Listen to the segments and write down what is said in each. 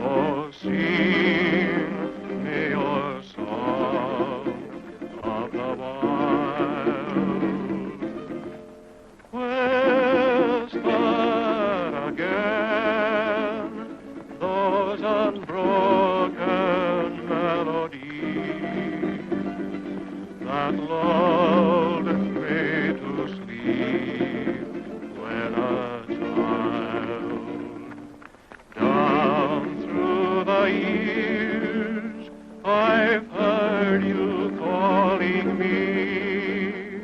Oh, sing me your song of the wild. Whisper again those unbroken melodies that lulled me to sleep when a child. Down through the years I've heard you calling me,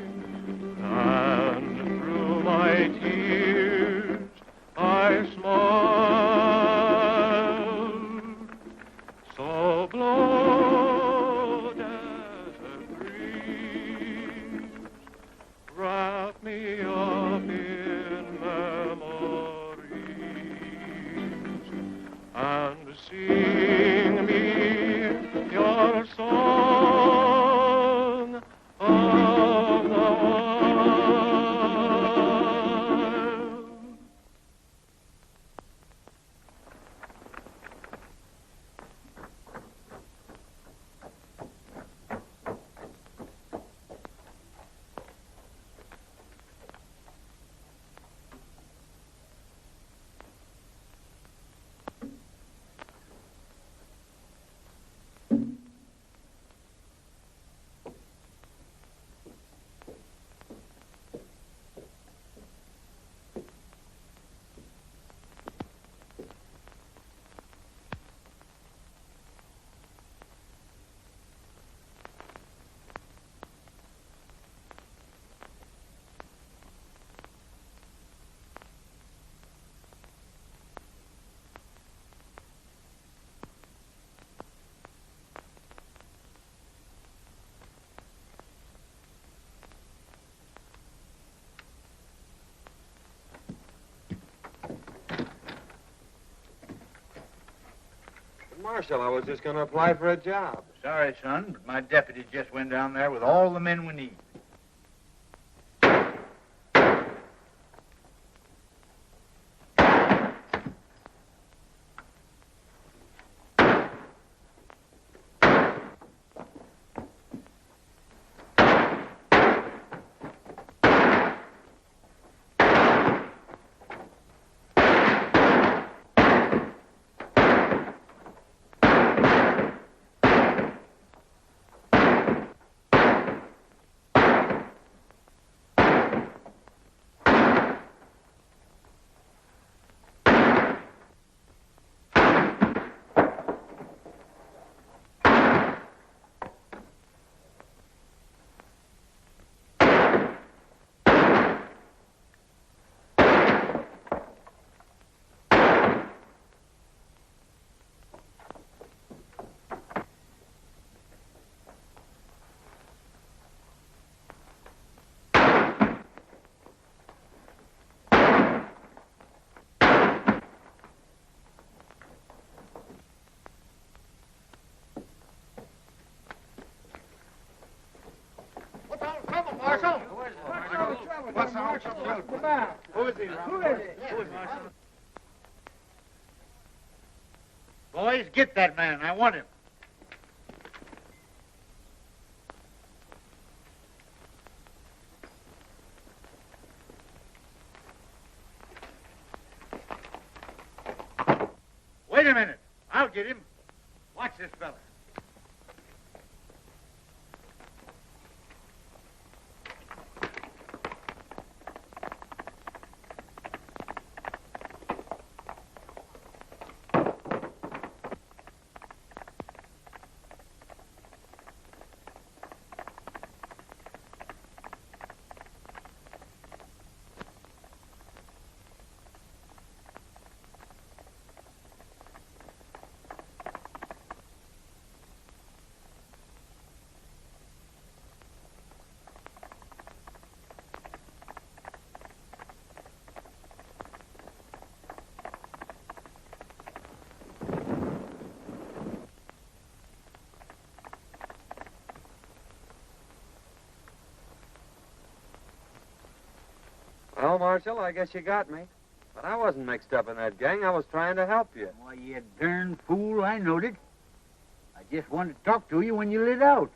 and through my tears I smiled. So blow, desert breeze, wrap me up in memories, and sing me your song of the wild. Marshal, I was just going to apply for a job. Sorry, son, but my deputy just went down there with all the men we need. Marshal? What's the trouble? Who is he, Marshal? Boys, get that man. I want him. Wait a minute. I'll get him. Watch this fella. Well, Marshal, I guess you got me. But I wasn't mixed up in that gang. I was trying to help you. Why, you darn fool, I knowed it. I just wanted to talk to you when you lit out.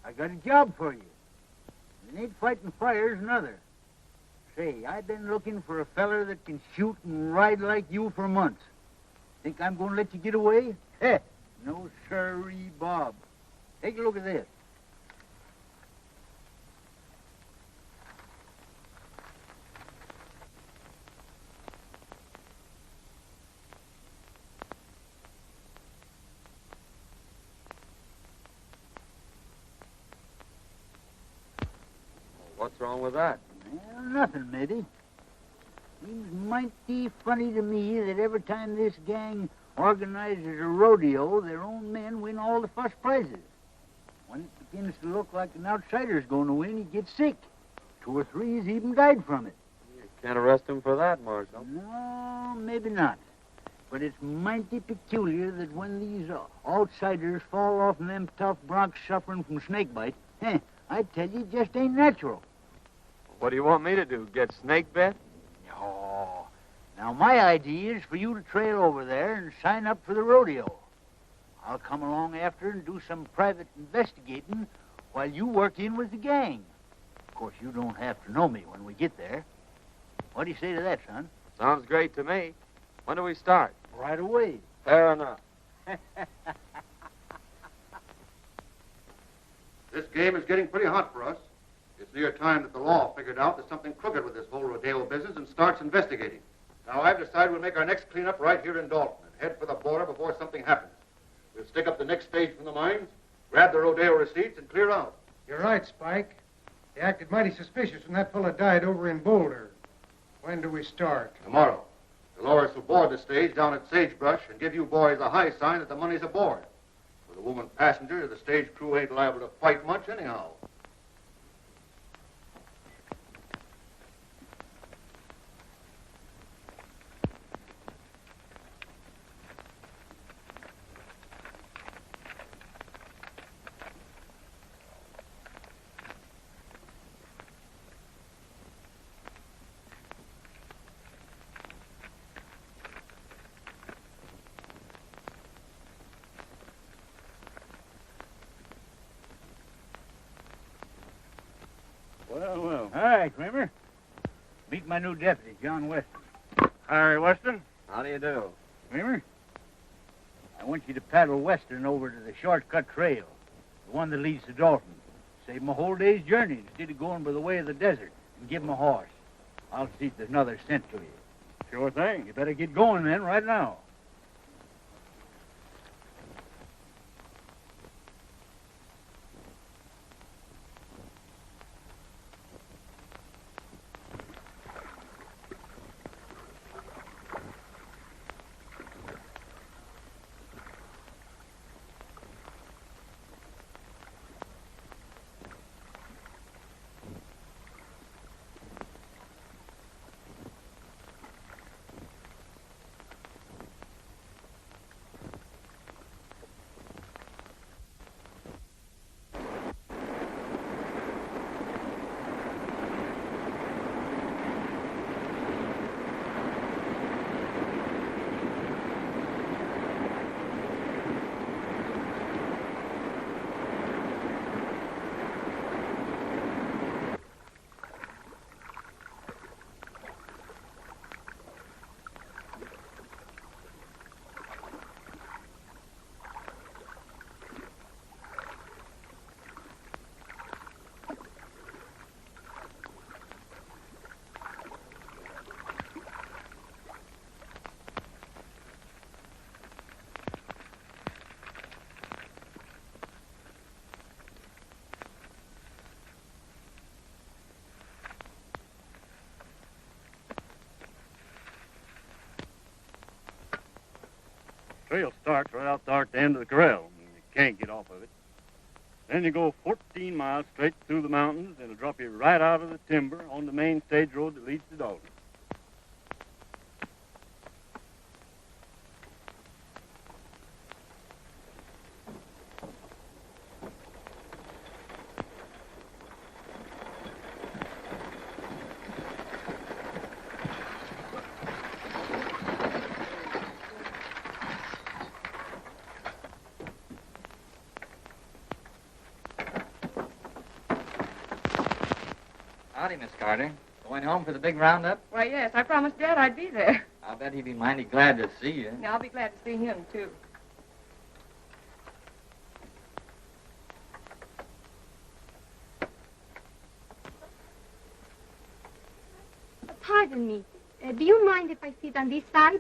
I got a job for you. It ain't fighting fires, nother. Say, I've been looking for a feller that can shoot and ride like you for months. Think I'm going to let you get away? Heh, no sirree, Bob. Take a look at this. What's wrong with that? Well, nothing, matey. Seems mighty funny to me that every time this gang organizes a rodeo, their own men win all the first prizes. When it begins to look like an outsider's going to win, he gets sick. 2 or 3 has even died from it. You can't arrest him for that, Marshal. No, maybe not. But it's mighty peculiar that when these outsiders fall off in them tough broncs suffering from snakebite, I tell you, it just ain't natural. What do you want me to do, get snake bit? No. Now, my idea is for you to trail over there and sign up for the rodeo. I'll come along after and do some private investigating while you work in with the gang. Of course, you don't have to know me when we get there. What do you say to that, son? Sounds great to me. When do we start? Right away. Fair enough. This game is getting pretty hot for us. It's near time that the law figured out there's something crooked with this whole rodeo business and starts investigating. Now, I've decided we'll make our next cleanup right here in Dalton and head for the border before something happens. We'll stick up the next stage from the mines, grab the rodeo receipts, and clear out. You're right, Spike. They acted mighty suspicious when that fella died over in Boulder. When do we start? Tomorrow, Dolores will board the stage down at Sagebrush and give you boys a high sign that the money's aboard. With a woman passenger, the stage crew ain't liable to fight much anyhow. Well. Hi, Kramer. Meet my new deputy, John Weston. Hi, Weston. How do you do? Kramer, I want you to paddle Western over to the shortcut trail, the one that leads to Dalton. Save him a whole day's journey instead of going by the way of the desert, and give him a horse. I'll see if there's another cent to you. Sure thing. You better get going then, right now. Trail starts right out there at the end of the corral. You can't get off of it. Then you go 14 miles straight through the mountains, and it'll drop you right out of the timber on the main stage road that leads to Dalton. Howdy, Miss Carter. Going home for the big roundup? Why, yes, I promised Dad I'd be there. I'll bet he'd be mighty glad to see you. Yeah, I'll be glad to see him, too. Pardon me. Do you mind if I sit on this side?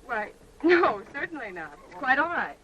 Why, no, certainly not. It's quite all right.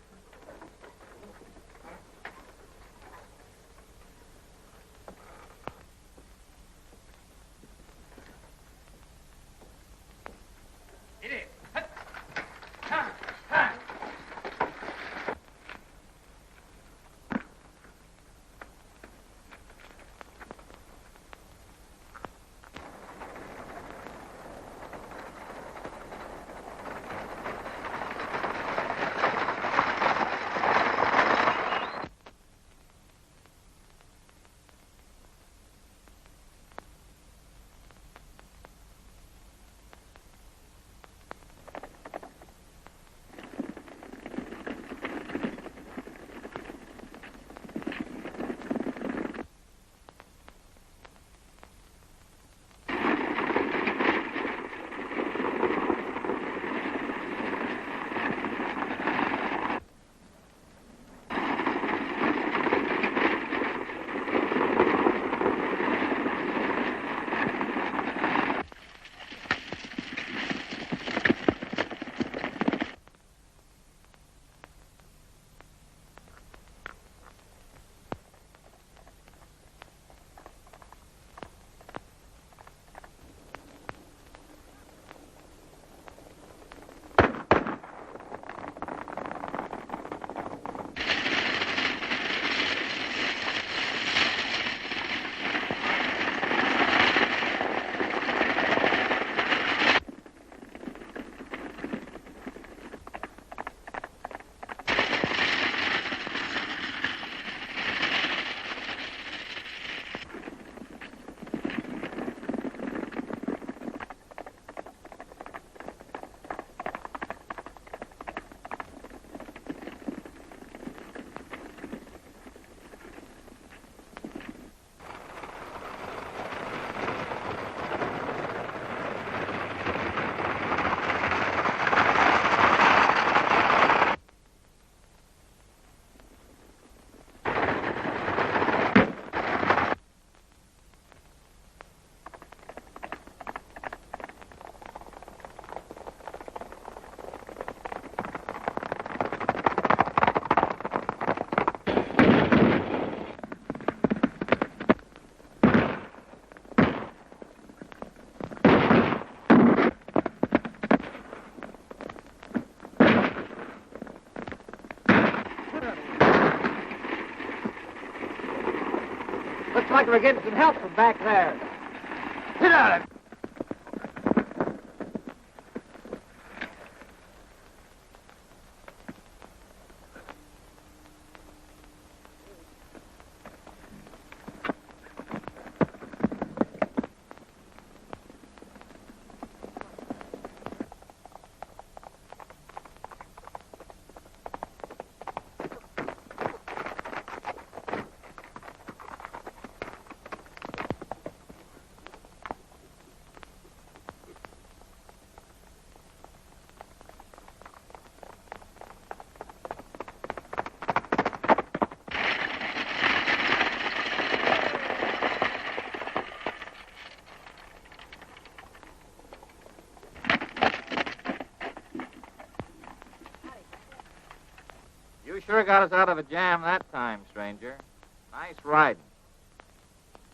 Looks like we're getting some help from back there. Get out of it! You sure got us out of a jam that time, stranger. Nice riding.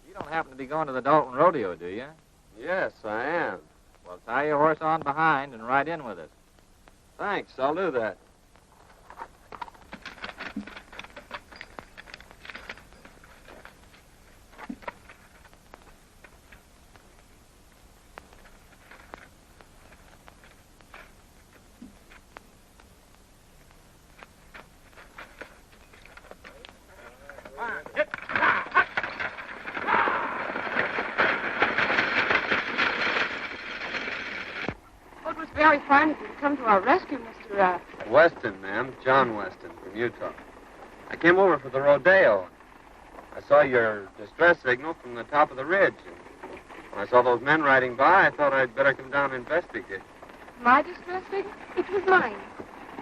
You don't happen to be going to the Dalton Rodeo, do you? Yes, I am. Well, tie your horse on behind and ride in with us. Thanks, I'll do that. Well, it was very fine of you to come to our rescue, Mr. Weston, ma'am. John Weston from Utah. I came over for the rodeo. I saw your distress signal from the top of the ridge. And when I saw those men riding by, I thought I'd better come down and investigate. My distress signal? It was mine.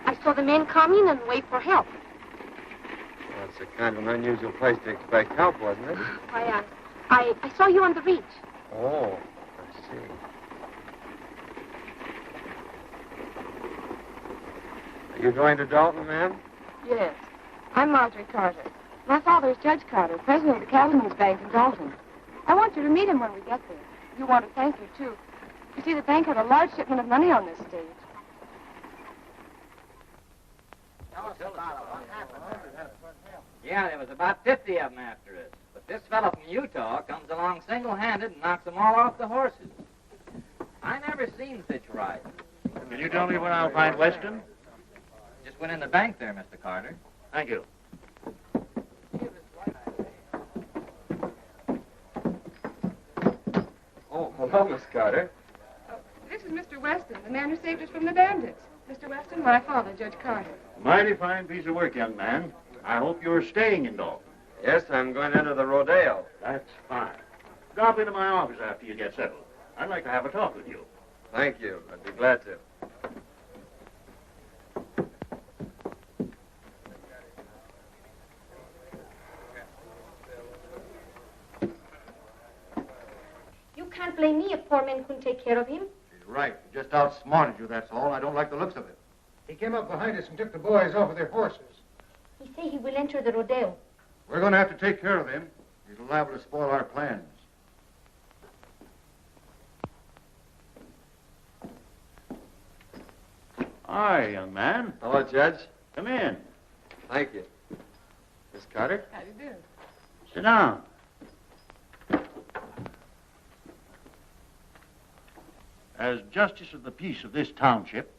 I saw the men coming and wait for help. Well, it's a kind of an unusual place to expect help, wasn't it? I saw you on the reach. Oh, I see. Are you going to Dalton, ma'am? Yes. I'm Marjorie Carter. My father is Judge Carter, president of the Cattlemen's Bank in Dalton. I want you to meet him when we get there. You want to thank you, too. You see, the bank had a large shipment of money on this stage. Yeah, there was about 50 of them after us. But this fellow from Utah comes along single-handed and knocks them all off the horses. I never seen such riding. Can you tell me where I'll find Weston? Just went in the bank there, Mr. Carter. Thank you. Oh, hello, Miss Carter. This is Mr. Weston, the man who saved us from the bandits. Mr. Weston, my father, Judge Carter. Mighty fine piece of work, young man. I hope you're staying in Dalton. Yes, I'm going into the rodeo. That's fine. Drop into my office after you get settled. I'd like to have a talk with you. Thank you. I'd be glad to. You can't blame me if poor men couldn't take care of him. She's right. He just outsmarted you, that's all. I don't like the looks of it. He came up behind us and took the boys off of their horses. He say he will enter the rodeo. We're going to have to take care of him. He's liable to spoil our plans. Hi, young man. Hello, Judge. Come in. Thank you. Miss Carter? How do you do? Sit down. As justice of the peace of this township,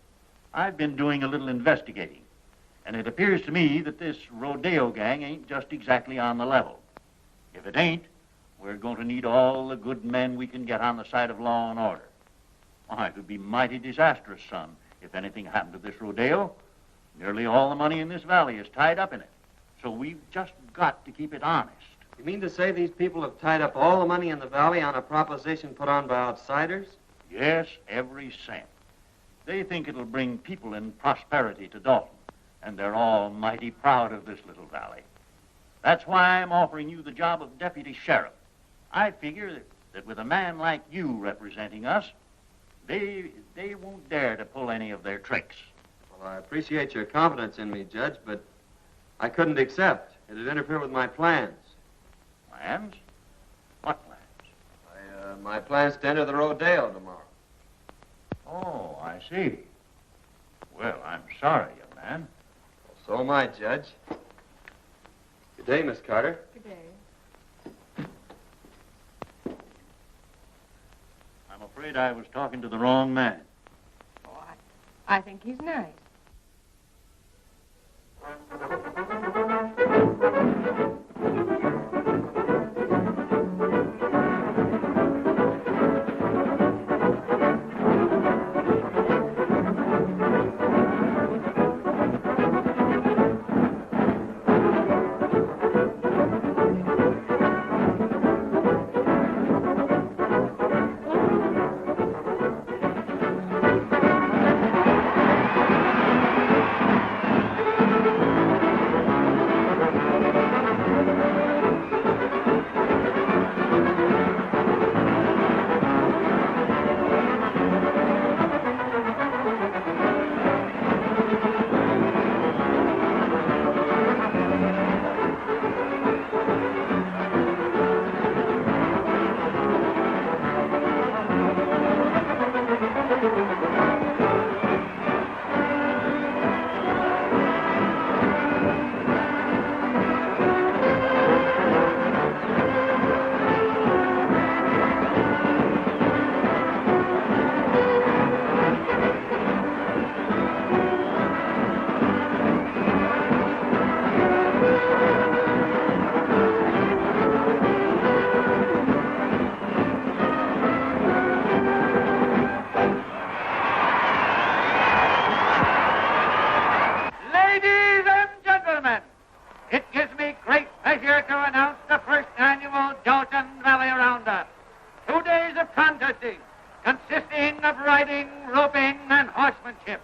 I've been doing a little investigating. And it appears to me that this rodeo gang ain't just exactly on the level. If it ain't, we're going to need all the good men we can get on the side of law and order. Why, it would be mighty disastrous, son, if anything happened to this rodeo. Nearly all the money in this valley is tied up in it. So we've just got to keep it honest. You mean to say these people have tied up all the money in the valley on a proposition put on by outsiders? Yes, every cent. They think it'll bring people and prosperity to Dalton, and they're all mighty proud of this little valley. That's why I'm offering you the job of deputy sheriff. I figure that with a man like you representing us, they won't dare to pull any of their tricks. Well, I appreciate your confidence in me, Judge, but I couldn't accept. It'd interfere with my plans. Plans? What plans? My plans to enter the rodeo tomorrow. Oh, I see. Well, I'm sorry, young man. So am I, Judge. Good day, Miss Carter. Good day. I'm afraid I was talking to the wrong man. Oh, I think he's nice. riding, roping, and horsemanship,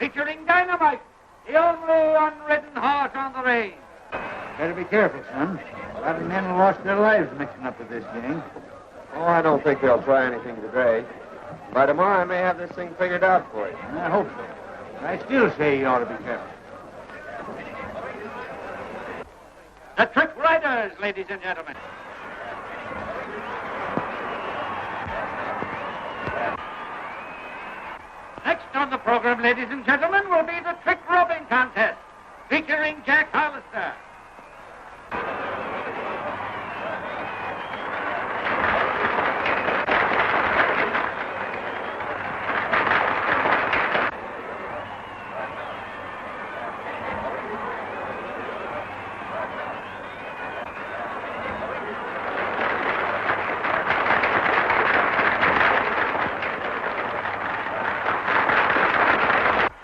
featuring Dynamite, the only unridden horse on the range. Better be careful, son. A lot of men have lost their lives mixing up with this gang. Oh, I don't think they'll try anything today. By tomorrow, I may have this thing figured out for you. I hope so. But I still say you ought to be careful. The Trick Riders, ladies and gentlemen. Next on the program, ladies and gentlemen, will be the trick roping contest, featuring Jack Hollister.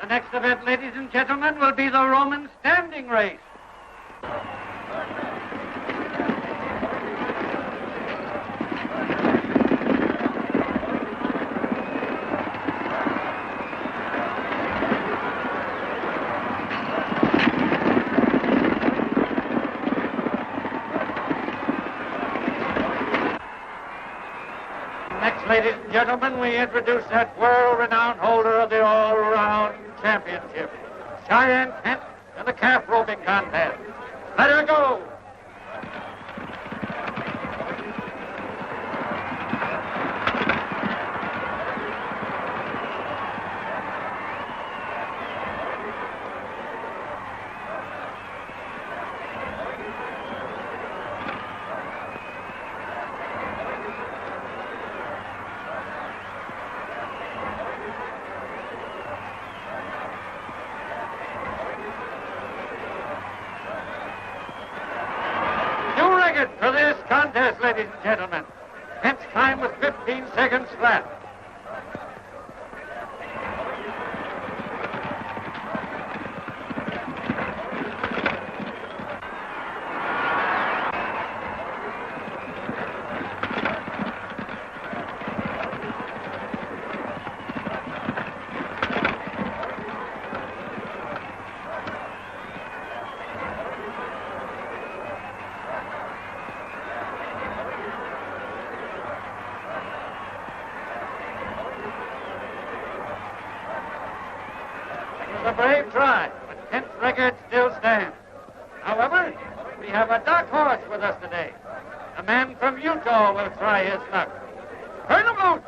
The next event, ladies and gentlemen, will be the Roman standing race. Next, ladies and gentlemen, we introduce that world-renowned holder of the all-round championship, Cheyenne Kent, in the calf roping contest. Let her go! For this contest, ladies and gentlemen. Kent's time was 15 seconds flat. A brave try, but Kent's record still stands. However, we have a dark horse with us today. A man from Utah will try his luck. Turn him loose!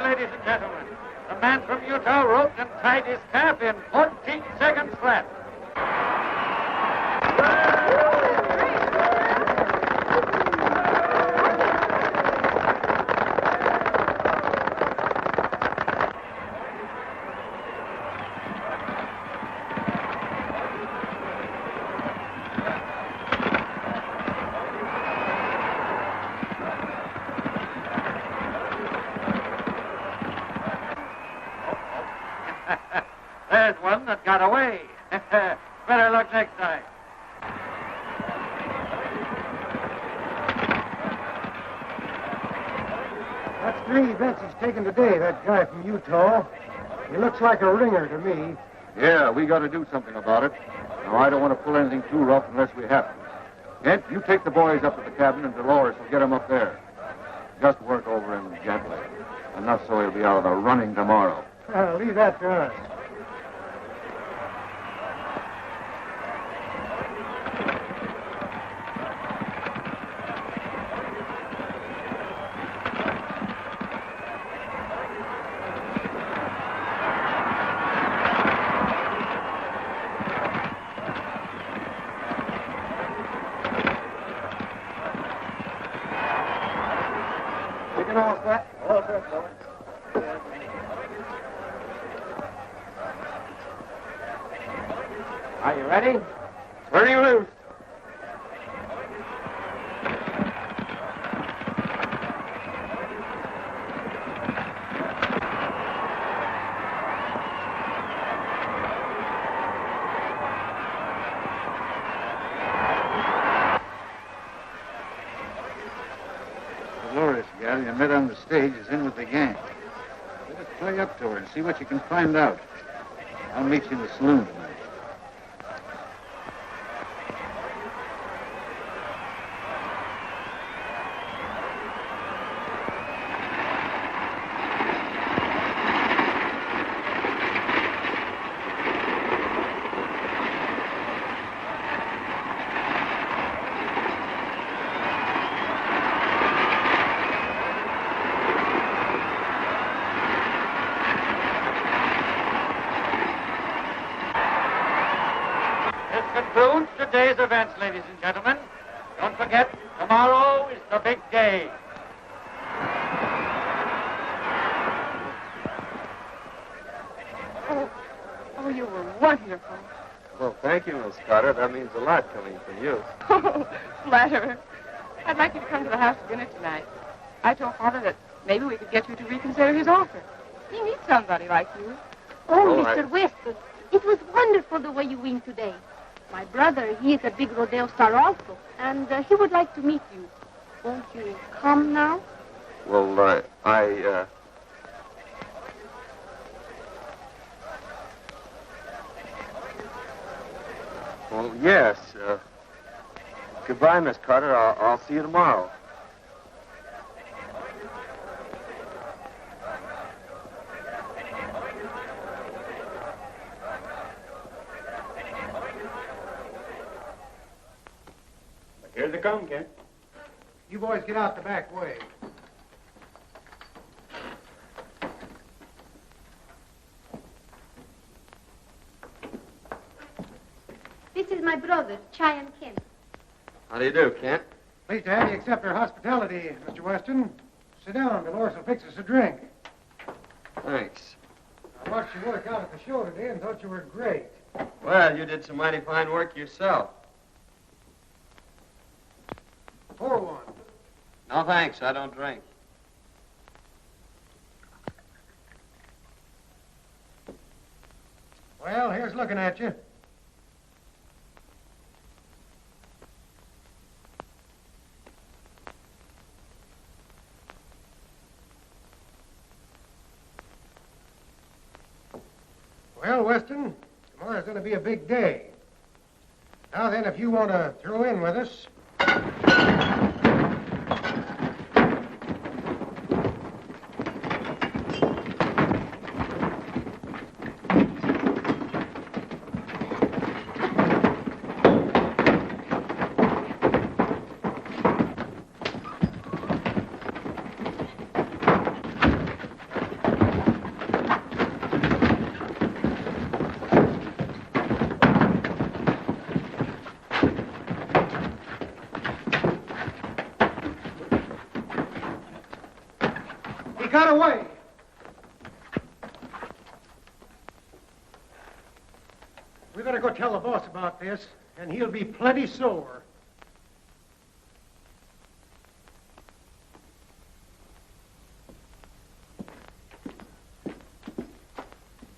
Ladies and gentlemen, the man from Utah roped and tied his calf in 14 seconds flat. There's one that got away. Better luck next time. That's 3 bets he's taken today, that guy from Utah. He looks like a ringer to me. Yeah, we got to do something about it. Now, I don't want to pull anything too rough unless we have to. Kent, you take the boys up to the cabin, and Dolores will get them up there. Just work over him gently. Enough so he'll be out of the running tomorrow. Leave that to us. Are you ready? Turning loose. Dolores, gal, you met on the stage, is in with the gang. Let us play up to her and see what you can find out. I'll meet you in the saloon tonight. Concludes today's events, ladies and gentlemen. Don't forget, tomorrow is the big day. Oh, you were wonderful. Well, thank you, Miss Carter. That means a lot coming from you. Oh, flatterer. I'd like you to come to the house for dinner tonight. I told Father that maybe we could get you to reconsider his offer. He needs somebody like you. Oh, Oh, Mr. Weston, it was wonderful the way you win today. My brother, he is a big rodeo star also, and he would like to meet you. Won't you come now? Well, Well, yes. Goodbye, Miss Carter. I'll see you tomorrow. Here they come, Kent. You boys get out the back way. This is my brother, Chai and Ken. How do you do, Kent? Pleased to have you accept our hospitality, Mr. Weston. Sit down. Dolores will fix us a drink. Thanks. I watched you work out at the show today and thought you were great. Well, you did some mighty fine work yourself. Pour one. No, thanks. I don't drink. Well, here's looking at you. Well, Weston, tomorrow's going to be a big day. Now then, if you want to throw in with us... got away. We better go tell the boss about this, and he'll be plenty sore.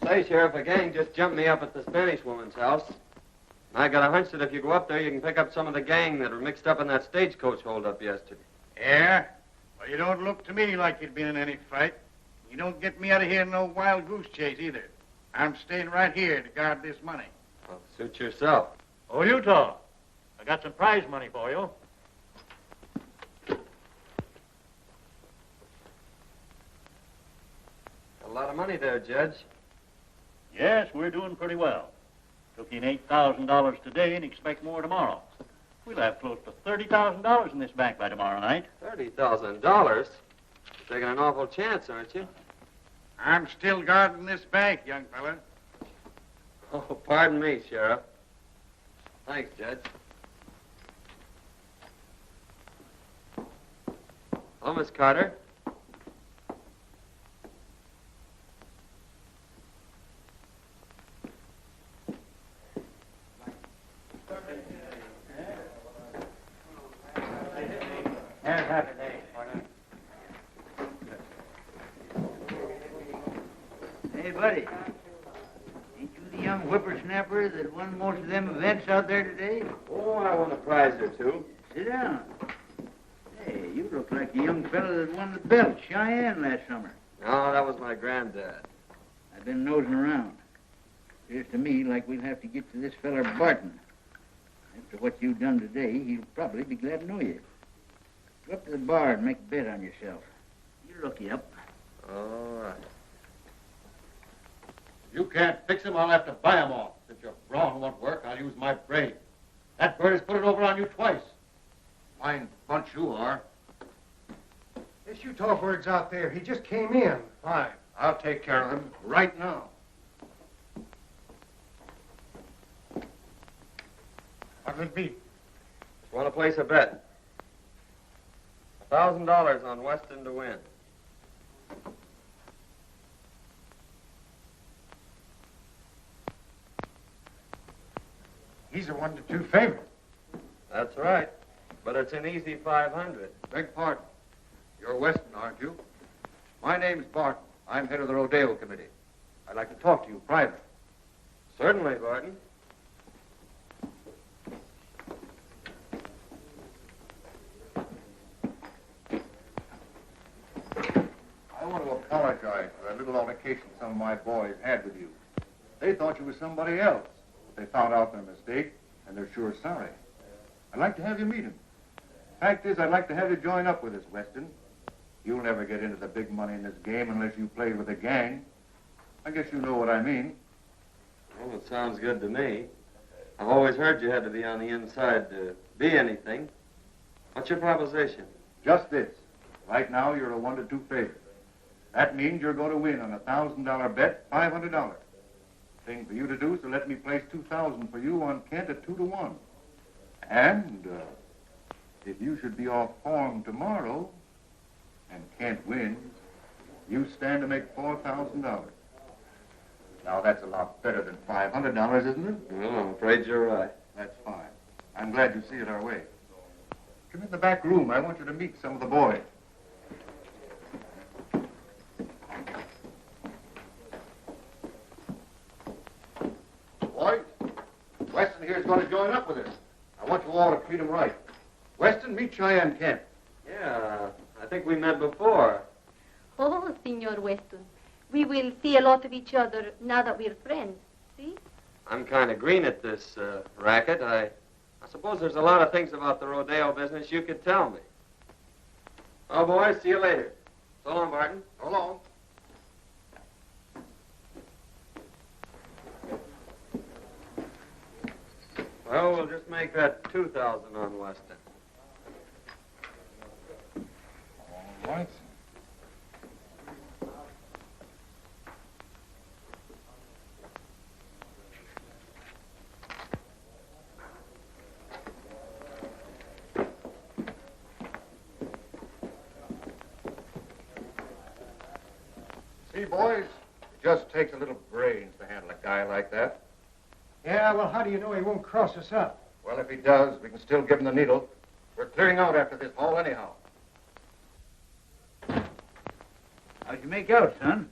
Say, Sheriff, a gang just jumped me up at the Spanish woman's house. I got a hunch that if you go up there, you can pick up some of the gang that were mixed up in that stagecoach holdup yesterday. Yeah? Well, you don't look to me like you'd been in any fight. You don't get me out of here in no wild goose chase either. I'm staying right here to guard this money. Well, suit yourself. Oh, Utah, I got some prize money for you. A lot of money there, Judge. Yes, we're doing pretty well. Took in $8,000 today and expect more tomorrow. We'll have close to $30,000 in this bank by tomorrow night. $30,000? You're taking an awful chance, aren't you? I'm still guarding this bank, young fella. Oh, pardon me, Sheriff. Thanks, Judge. Hello, Miss Carter. feller that won most of them events out there today? Oh, I won a prize or two. Sit down. Hey, you look like the young fella that won the belt, Cheyenne, last summer. No, that was my granddad. I've been nosing around. Appears to me like we'll have to get to this feller Barton. After what you've done today, he'll probably be glad to know you. Go up to the bar and make a bet on yourself. You look you up. All right. If you can't fix him, I'll have to buy him off. Since your brawn won't work, I'll use my brain. That bird has put it over on you twice. Fine bunch you are. This Utah bird's out there. He just came in. Fine. I'll take care of him right now. What'll it be? Just want to place a bet. $1,000 on Weston to win. He's a 1-2 favorite. That's right. But it's an easy 500. Beg pardon. You're Weston, aren't you? My name's Barton. I'm head of the rodeo committee. I'd like to talk to you privately. Certainly, Barton. I want to apologize for that little altercation some of my boys had with you. They thought you were somebody else. They found out their mistake, and they're sure sorry. I'd like to have you meet him. Fact is, I'd like to have you join up with us, Weston. You'll never get into the big money in this game unless you play with a gang. I guess you know what I mean. Well, it sounds good to me. I've always heard you had to be on the inside to be anything. What's your proposition? Just this. Right now, you're a 1-2 favorite. That means you're going to win on a $1,000 bet, $500. Thing for you to do is to let me place $2,000 for you on Kent at 2-1. And if you should be off form tomorrow and Kent wins, you stand to make $4,000. Now, that's a lot better than $500, isn't it? Well, I'm afraid you're right. That's fine. I'm glad you see it our way. Come in the back room. I want you to meet some of the boys. Boys, Weston here is going to join up with us. I want you all to treat him right. Weston, meet Cheyenne Kent. Yeah, I think we met before. Oh, Senor Weston. We will see a lot of each other now that we're friends. See? I'm kind of green at this racket. I suppose there's a lot of things about the rodeo business you could tell me. Oh, boys, see you later. So long, Barton. So long. Well, we'll just make that 2,000 on Weston. All right. See, boys, it just takes a little brains to handle a guy like that. Yeah, well, how do you know he won't cross us up? Well, if he does, we can still give him the needle. We're clearing out after this haul anyhow. How'd you make out, son?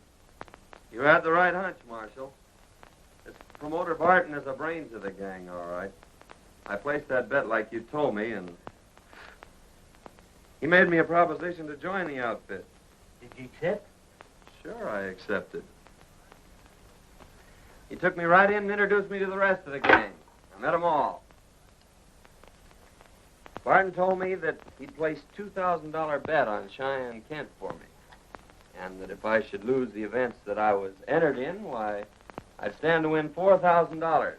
You had the right hunch, Marshal. This promoter Barton is the brains of the gang, all right. I placed that bet like you told me, and he made me a proposition to join the outfit. Did you accept? Sure, I accepted. He took me right in and introduced me to the rest of the gang. I met them all. Barton told me that he'd placed $2,000 bet on Cheyenne Kent for me, and that if I should lose the events that I was entered in, why, I'd stand to win $4,000.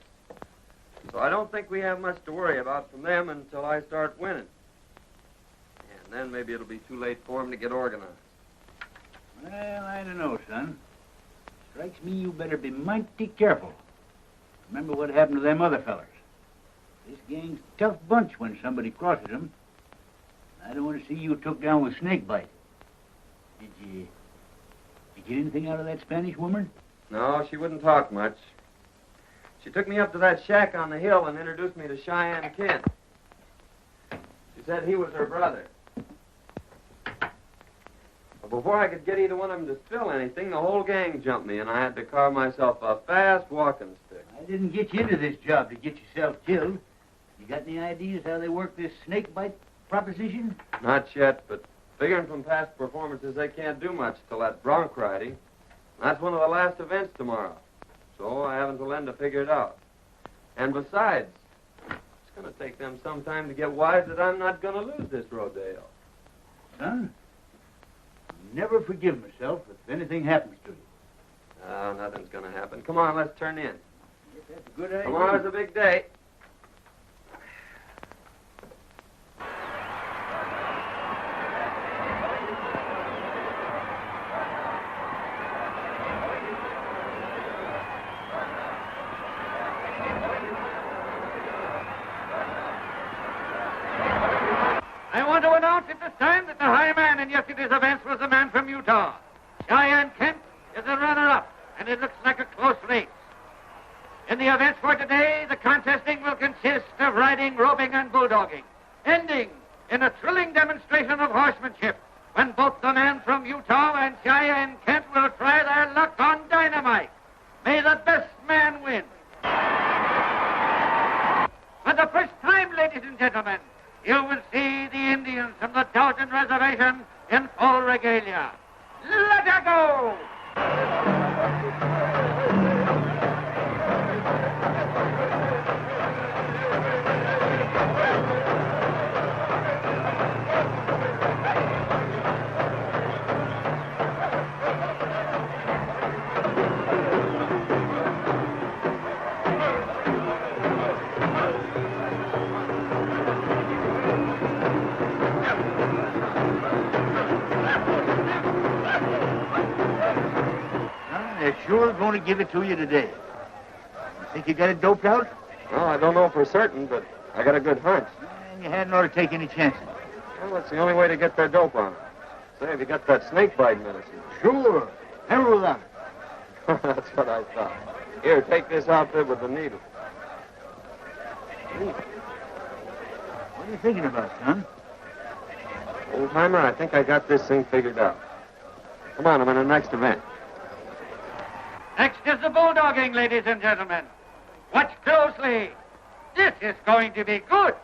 So I don't think we have much to worry about from them until I start winning. And then maybe it'll be too late for them to get organized. Well, I don't know, son. Strikes me you better be mighty careful. Remember what happened to them other fellers. This gang's a tough bunch when somebody crosses them. I don't want to see you took down with snakebite. Did you get anything out of that Spanish woman? No, she wouldn't talk much. She took me up to that shack on the hill and introduced me to Cheyenne Kent. She said he was her brother. Before I could get either one of them to spill anything, the whole gang jumped me, and I had to carve myself a fast walking stick. I didn't get you into this job to get yourself killed. You got any ideas how they work this snake bite proposition? Not yet, but figuring from past performances, they can't do much till that bronc riding. That's one of the last events tomorrow, so I haven't till then to figure it out. And besides, it's going to take them some time to get wise that I'm not going to lose this rodeo. Son, I'll never forgive myself if anything happens to you. Oh, nothing's going to happen. Come on, let's turn in. Yes, that's a good idea. Tomorrow's a big day. I want to announce at this time that the high man in yesterday's events was the man from Utah. Cheyenne Kent is the runner-up, and it looks like a close race. In the events for today, the contesting will consist of riding, roping, and bulldogging, ending in a thrilling demonstration of horsemanship when both the man from Utah and Cheyenne Kent will try their luck on dynamite. May the best man win. For the first time, ladies and gentlemen, you will see the Indians from the Dalton Reservation in full regalia. Let her go! They're sure going to give it to you today. You think you got it doped out? Well, I don't know for certain, but I got a good hunch. And you hadn't ought to take any chances. Well, that's the only way to get their dope on. Say, have you got that snake bite medicine? Sure. Never without it. That's what I thought. Here, take this outfit with the needle. What are you thinking about, son? Old timer, I think I got this thing figured out. Come on, I'm in the next event. Next is the bulldogging, ladies and gentlemen. Watch closely. This is going to be good.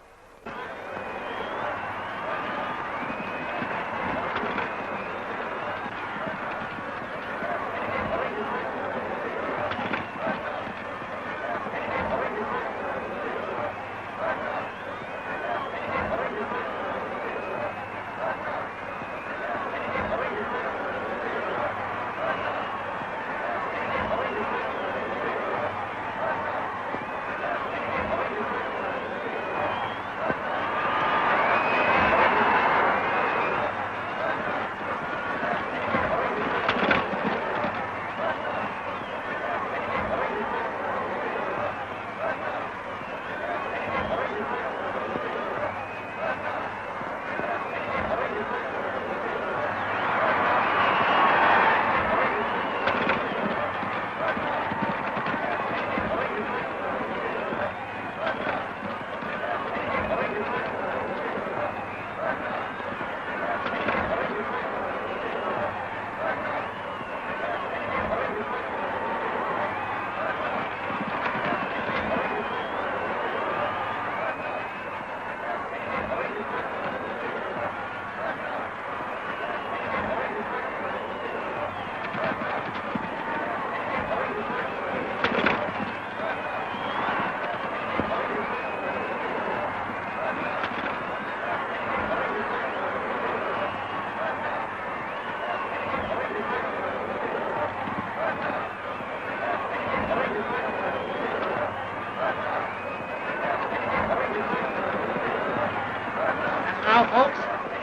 Now, folks,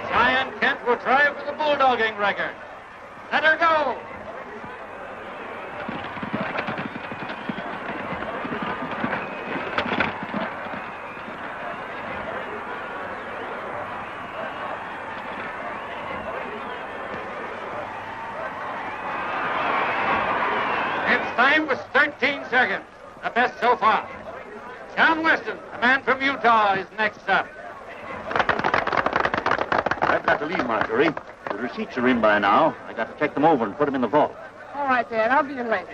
Cheyenne Kent will try for the bulldogging record. Let her go. Its time was 13 seconds, the best so far. John Weston, the man from Utah, is next up. I've got the lead, Marjorie. The receipts are in by now. I got to check them over and put them in the vault. All right, Dad. I'll be in later.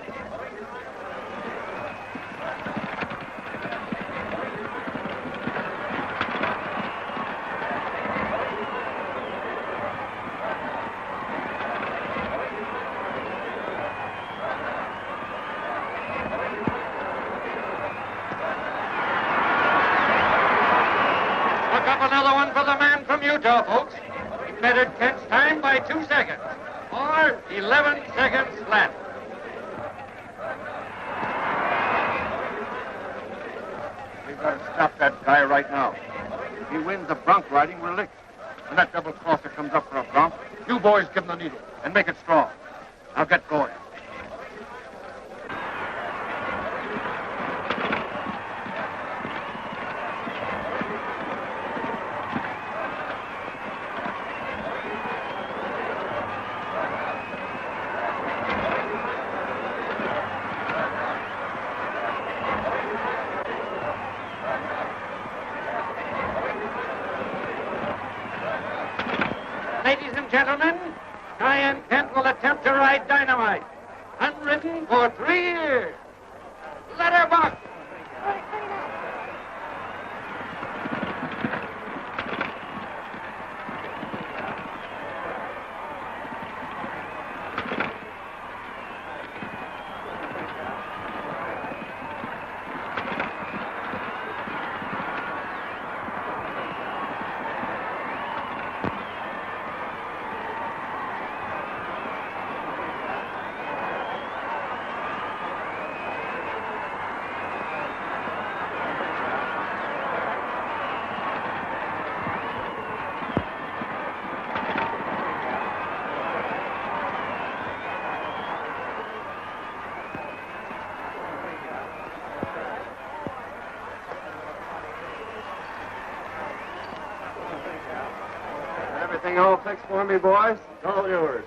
Look up another one for the man from Utah, folks. He bettered Kent's time by 2 seconds. Or 11 seconds flat. We've got to stop that guy right now. If he wins the bronc riding, we're licked. When that double crosser comes up for a bronc, you boys give him the needle and make it strong. Now get going. Ladies and gentlemen, Cheyenne Kent will attempt to ride dynamite. Unridden for 3 years. Letterbox. Everything all fixed for me, boys? It's all yours.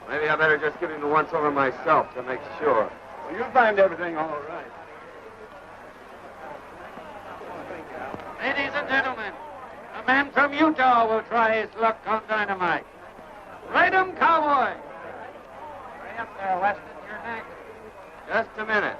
Maybe I better just give him the once-over myself to make sure. Well, you'll find everything all right. Ladies and gentlemen, a man from Utah will try his luck on dynamite. Ride 'em, cowboy. Hurry up there, Weston. You're next. Just a minute.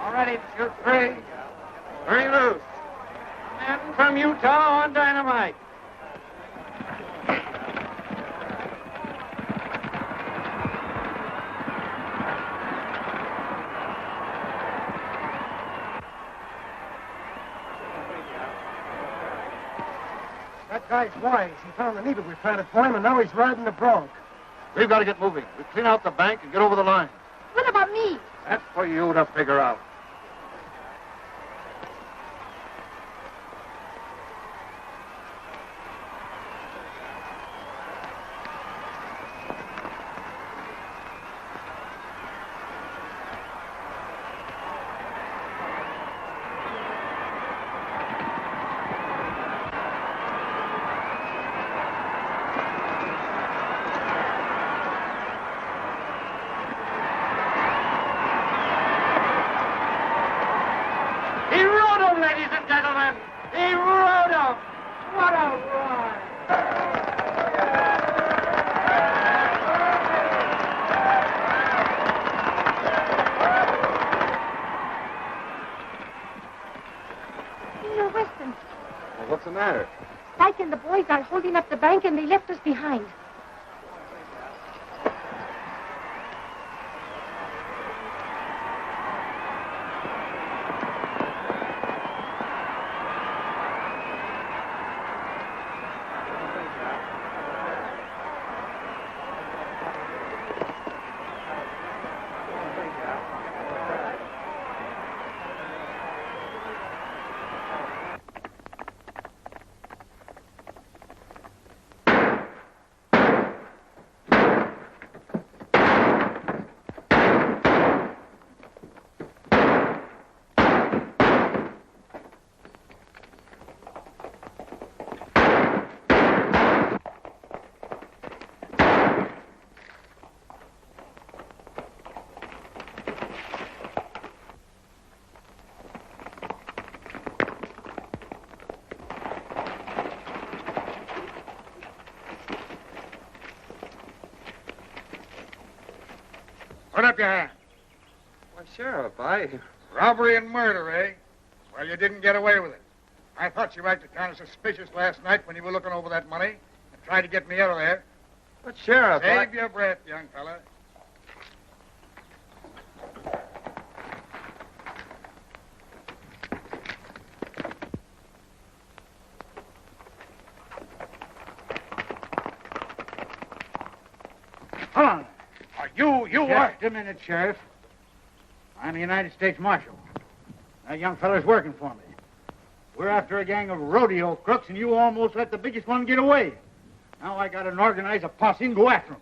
All ready to shoot free. Very loose. Man from Utah on dynamite. That guy's wise. He found the needle we planted for him, and now he's riding the bronc. We've got to get moving. We clean out the bank and get over the line. What about me? That's for you to figure out. He rode 'em, ladies and gentlemen. He rode 'em. What a ride. Senor Weston, Well, what's the matter? Spike and the boys are holding up the bank, and they left us behind. Put up your hand. Why, Sheriff, I... Robbery and murder, eh? Well, you didn't get away with it. I thought you acted kind of suspicious last night when you were looking over that money and tried to get me out of there. But, Sheriff, Save your breath, young fella. Hold on. You Just a minute, Sheriff. I'm the United States Marshal. That young fella's working for me. We're after a gang of rodeo crooks, and you almost let the biggest one get away. Now I gotta organize a posse and go after him.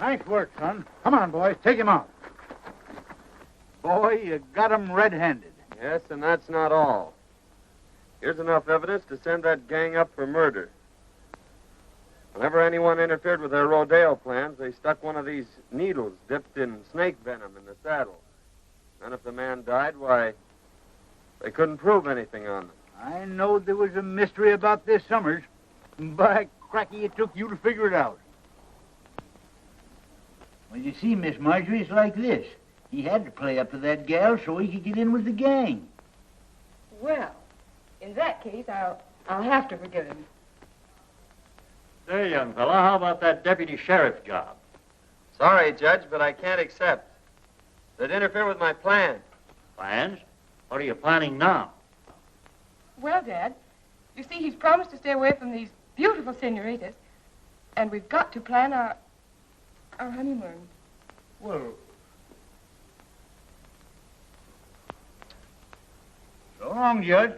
Nice work, son. Come on, boys. Take him out. Boy, you got him red-handed. Yes, and that's not all. Here's enough evidence to send that gang up for murder. Whenever anyone interfered with their rodeo plans, they stuck one of these needles dipped in snake venom in the saddle. And if the man died, why, they couldn't prove anything on them. I know there was a mystery about this, Summers. By cracky, it took you to figure it out. Well, you see, Miss Marjorie, it's like this. He had to play up to that gal so he could get in with the gang. Well, in that case, I'll have to forgive him. Say, young fella, how about that deputy sheriff's job? Sorry, Judge, but I can't accept. They'd interfere with my plan. Plans? What are you planning now? Well, Dad, you see, he's promised to stay away from these beautiful senoritas, and we've got to plan our honeymoon. Well, so long, Judge.